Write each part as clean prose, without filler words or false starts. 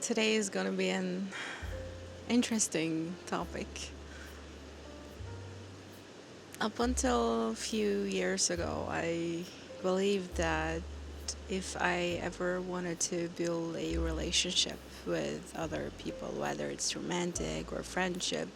Today is going to be an interesting topic. Up until a few years ago, I believed that if I ever wanted to build a relationship with other people, whether it's romantic or friendship,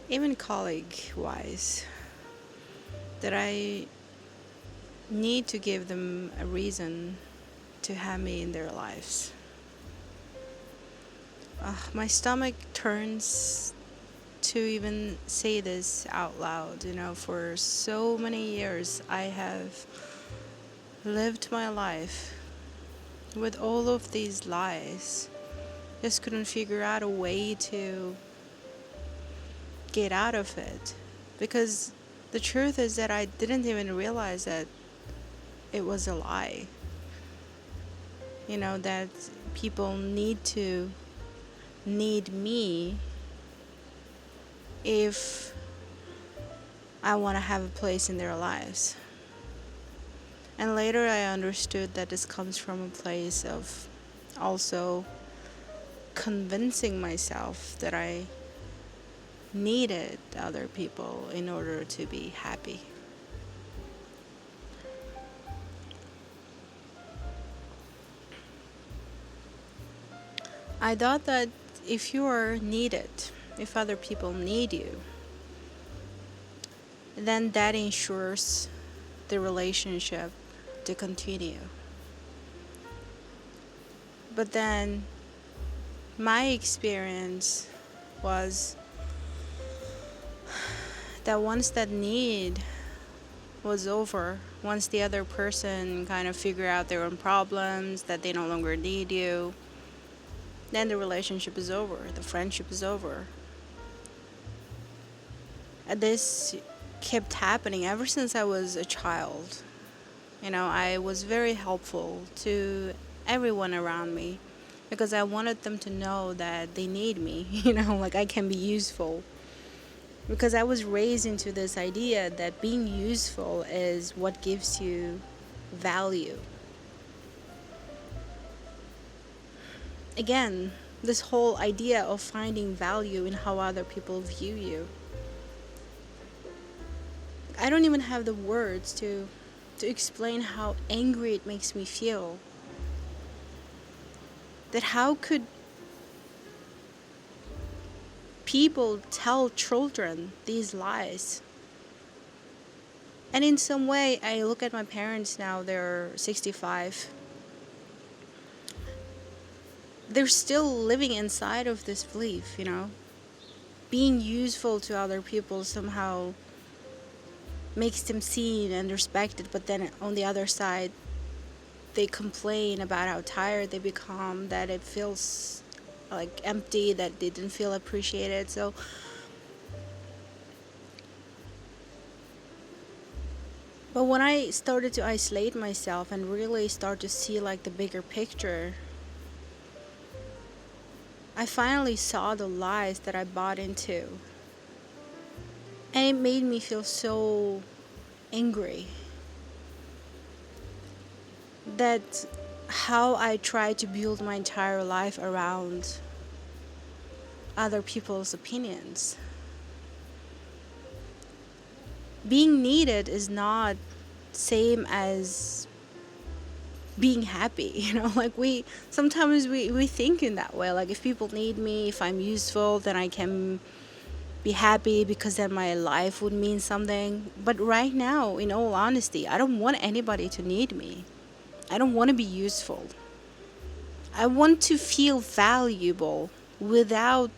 even colleague wise, that I need to give them a reason to have me in their lives. My stomach turns to even say this out loud. For so many years, I have lived my life with all of these lies. Just couldn't figure out a way to get out of it. Because the truth is that I didn't even realize that it was a lie. That people need me if I want to have a place in their lives. And later I understood that this comes from a place of also convincing myself that I needed other people in order to be happy. I thought that if you are needed, if other people need you, then that ensures the relationship to continue. But then my experience was that once that need was over, once the other person kind of figure out their own problems, that they no longer need you, then the relationship is over, the friendship is over. And this kept happening ever since I was a child. I was very helpful to everyone around me because I wanted them to know that they need me, like I can be useful. Because I was raised into this idea that being useful is what gives you value. Again, this whole idea of finding value in how other people view you. I don't even have the words to explain how angry it makes me feel. That how could people tell children these lies? And in some way, I look at my parents now, they're 65. They're still living inside of this belief, Being useful to other people somehow makes them seen and respected, but then on the other side, they complain about how tired they become, that it feels like empty, that they didn't feel appreciated. But when I started to isolate myself and really start to see like the bigger picture, I finally saw the lies that I bought into. And it made me feel so angry that how I tried to build my entire life around other people's opinions. Being needed is not same as being happy, like we sometimes we think in that way, like if people need me, if I'm useful, then I can be happy because then my life would mean something. But right now, in all honesty, I don't want anybody to need me. I don't want to be useful. I want to feel valuable without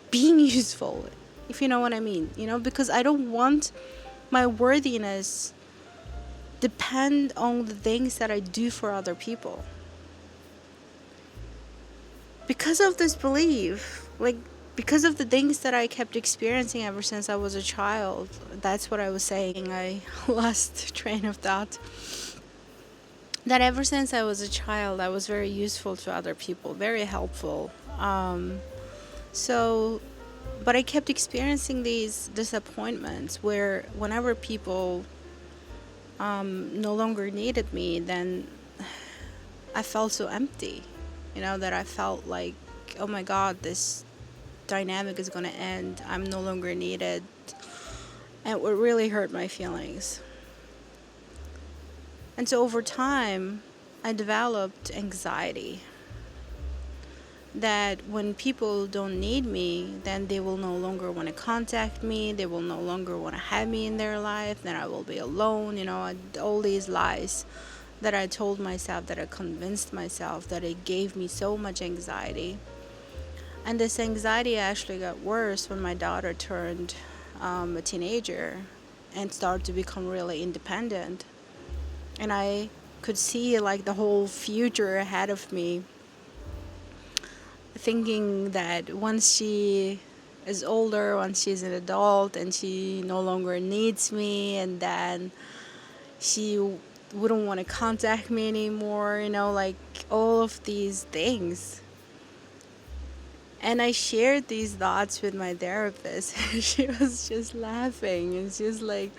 being useful, if you know what I mean, because I don't want my worthiness depend on the things that I do for other people. Because of this belief, because of the things that I kept experiencing ever since I was a child, that's what I was saying. I lost train of thought. That ever since I was a child, I was very useful to other people, very helpful. So, but I kept experiencing these disappointments where whenever people no longer needed me, then I felt so empty. that I felt like, oh my God, this dynamic is going to end. I'm no longer needed. And it would really hurt my feelings. And so over time, I developed anxiety that when people don't need me, then they will no longer want to contact me. They will no longer want to have me in their life. Then I will be alone. All these lies that I told myself, that I convinced myself, that it gave me so much anxiety. And this anxiety actually got worse when my daughter turned a teenager and started to become really independent. And I could see like the whole future ahead of me, thinking that once she is older, once she's an adult and she no longer needs me, and then she wouldn't want to contact me anymore, like all of these things. And I shared these thoughts with my therapist. She was just laughing, and she was like,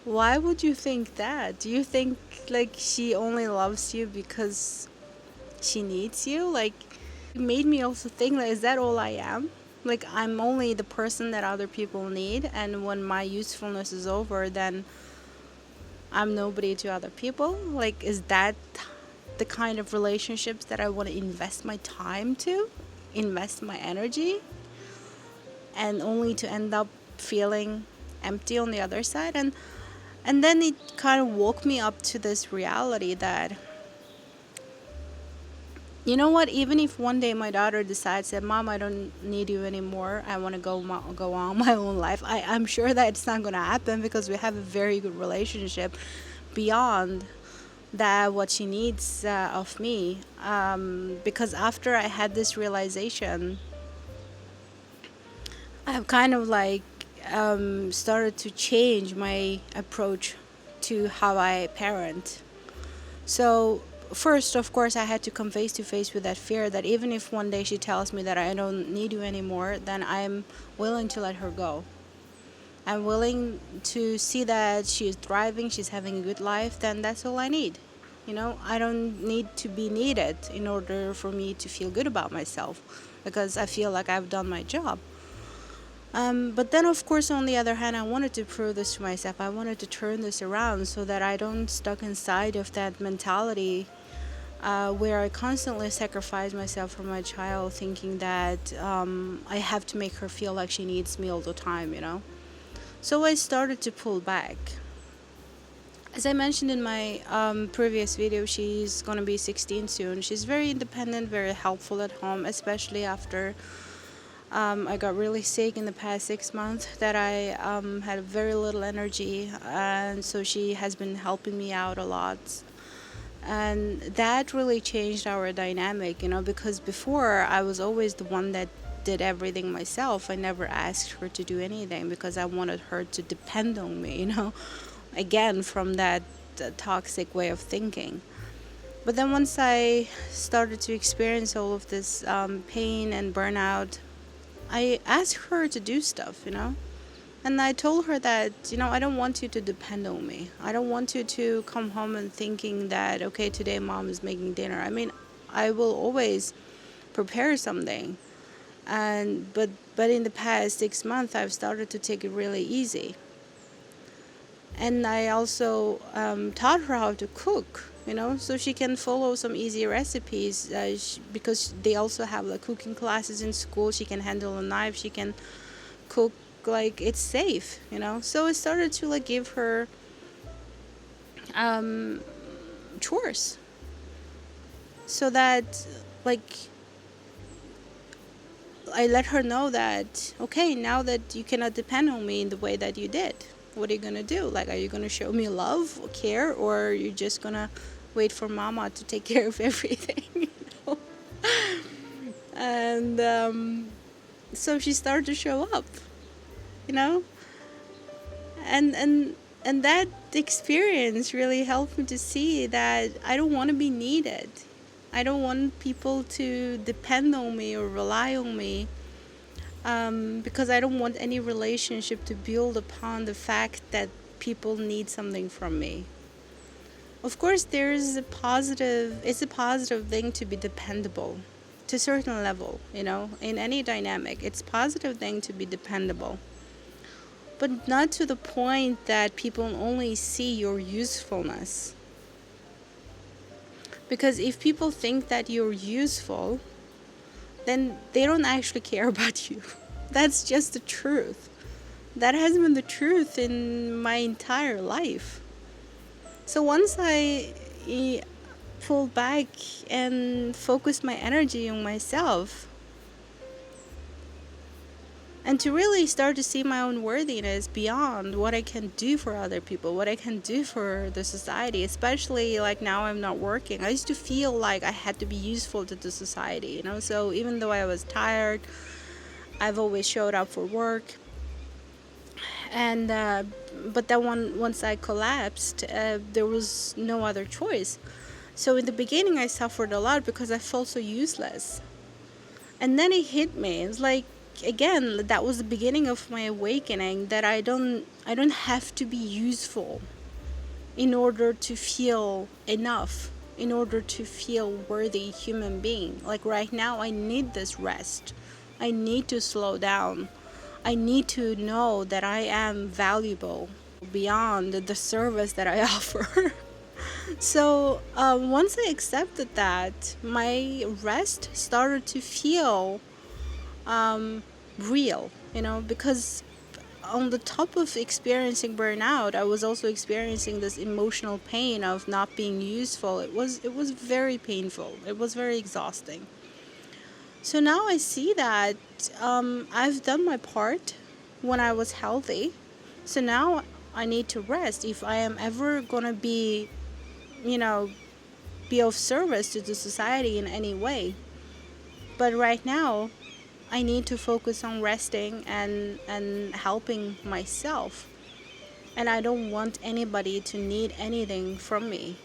why would you think that? Do you think like she only loves you because she needs you? Like, it made me also think, like, is that all I am? Like, I'm only the person that other people need, and when my usefulness is over, then I'm nobody to other people? Like, is that the kind of relationships that I want to invest my time to, invest my energy, and only to end up feeling empty on the other side? And then it kind of woke me up to this reality that, you know what, even if one day my daughter decides that, Mom, I don't need you anymore, I want to go on my own life, I'm sure that it's not going to happen, because we have a very good relationship beyond that what she needs of me. Because after I had this realization, I've kind of like started to change my approach to how I parent. So first, of course, I had to come face to face with that fear that even if one day she tells me that I don't need you anymore, then I'm willing to let her go. I'm willing to see that she's thriving, she's having a good life, then that's all I need. I don't need to be needed in order for me to feel good about myself, because I feel like I've done my job. But then, of course, on the other hand, I wanted to prove this to myself. I wanted to turn this around so that I don't stuck inside of that mentality where I constantly sacrifice myself for my child, thinking that I have to make her feel like she needs me all the time. So I started to pull back. As I mentioned in my previous video, she's going to be 16 soon. She's very independent, very helpful at home, especially after I got really sick in the past 6 months, that I had very little energy, and so she has been helping me out a lot. And that really changed our dynamic, because before I was always the one that did everything myself. I never asked her to do anything because I wanted her to depend on me, again, from that toxic way of thinking. But then once I started to experience all of this pain and burnout, I asked her to do stuff, and I told her that, I don't want you to depend on me. I don't want you to come home and thinking that, okay, today Mom is making dinner. I mean, I will always prepare something. But in the past 6 months, I've started to take it really easy. And I also taught her how to cook, so she can follow some easy recipes, because they also have like cooking classes in school. She can handle a knife, she can cook, like it's safe, So I started to like give her chores, so that like I let her know that, okay, now that you cannot depend on me in the way that you did, what are you gonna do? Like, are you gonna show me love or care, or are you just gonna wait for Mama to take care of everything? And so she started to show up, you know, and that experience really helped me to see that I don't want to be needed. I don't want people to depend on me or rely on me, because I don't want any relationship to build upon the fact that people need something from me. Of course, it's a positive thing to be dependable to a certain level, in any dynamic. It's a positive thing to be dependable, but not to the point that people only see your usefulness. Because if people think that you're useful, then they don't actually care about you. That's just the truth. That has been the truth in my entire life. So once I pulled back and focused my energy on myself, and to really start to see my own worthiness beyond what I can do for other people, what I can do for the society, especially like now I'm not working. I used to feel like I had to be useful to the society, so even though I was tired, I've always showed up for work. And but then once I collapsed, there was no other choice. So in the beginning I suffered a lot because I felt so useless. And then it hit me. It's like, again, that was the beginning of my awakening, that I don't have to be useful in order to feel enough, in order to feel worthy human being. Like right now I need this rest. I need to slow down. I need to know that I am valuable beyond the service that I offer. So once I accepted that, my rest started to feel real, because on the top of experiencing burnout, I was also experiencing this emotional pain of not being useful. It was very painful. It was very exhausting. So now I see that I've done my part when I was healthy. So now I need to rest if I am ever gonna you know, be of service to the society in any way. But right now, I need to focus on resting and helping myself. And I don't want anybody to need anything from me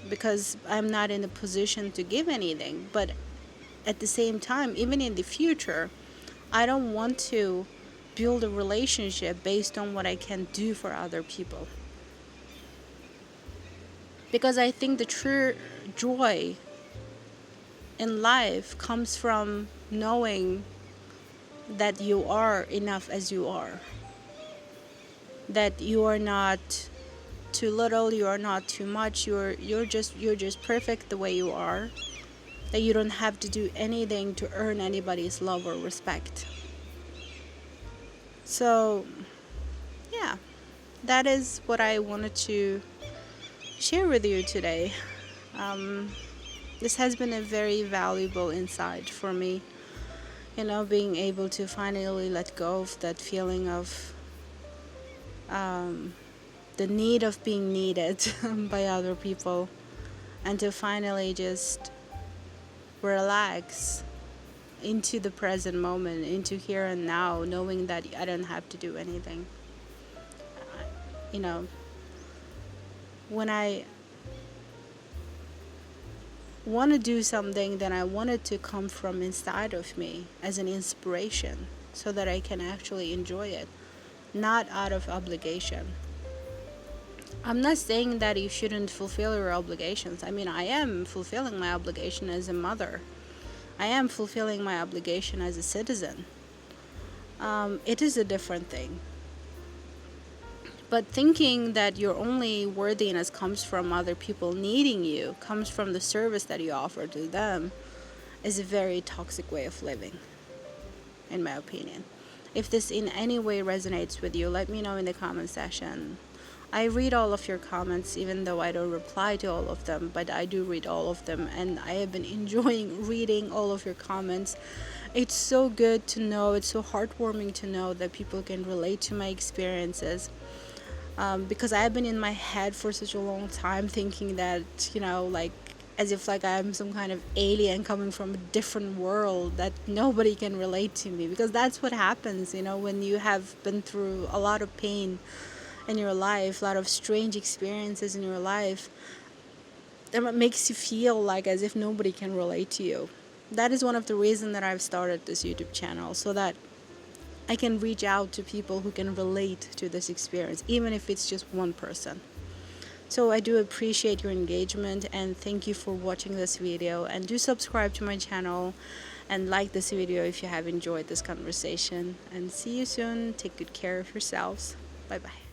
because I'm not in a position to give anything. But at the same time, even in the future, I don't want to build a relationship based on what I can do for other people. Because I think the true joy in life comes from knowing that you are enough as you are. That you are not too little, you are not too much, you're just perfect the way you are. That you don't have to do anything to earn anybody's love or respect. So, yeah, that is what I wanted to share with you today. This has been a very valuable insight for me, being able to finally let go of that feeling of the need of being needed by other people, and to finally just relax into the present moment, into here and now, knowing that I don't have to do anything. You know, when I want to do something, then I want it to come from inside of me as an inspiration so that I can actually enjoy it, not out of obligation. I'm not saying that you shouldn't fulfill your obligations. I mean, I am fulfilling my obligation as a mother. I am fulfilling my obligation as a citizen. It is a different thing. But thinking that your only worthiness comes from other people needing you, comes from the service that you offer to them, is a very toxic way of living, in my opinion. If this in any way resonates with you, let me know in the comment section. I read all of your comments, even though I don't reply to all of them, but I do read all of them, and I have been enjoying reading all of your comments. It's so good to know, it's so heartwarming to know that people can relate to my experiences. Because I have been in my head for such a long time thinking that, like, as if like I'm some kind of alien coming from a different world, that nobody can relate to me. Because that's what happens, when you have been through a lot of pain in your life, a lot of strange experiences in your life, that makes you feel like as if nobody can relate to you. That is one of the reasons that I've started this YouTube channel, so that I can reach out to people who can relate to this experience, even if it's just one person. So I do appreciate your engagement, and thank you for watching this video, and do subscribe to my channel and like this video if you have enjoyed this conversation, and see you soon. Take good care of yourselves. Bye bye.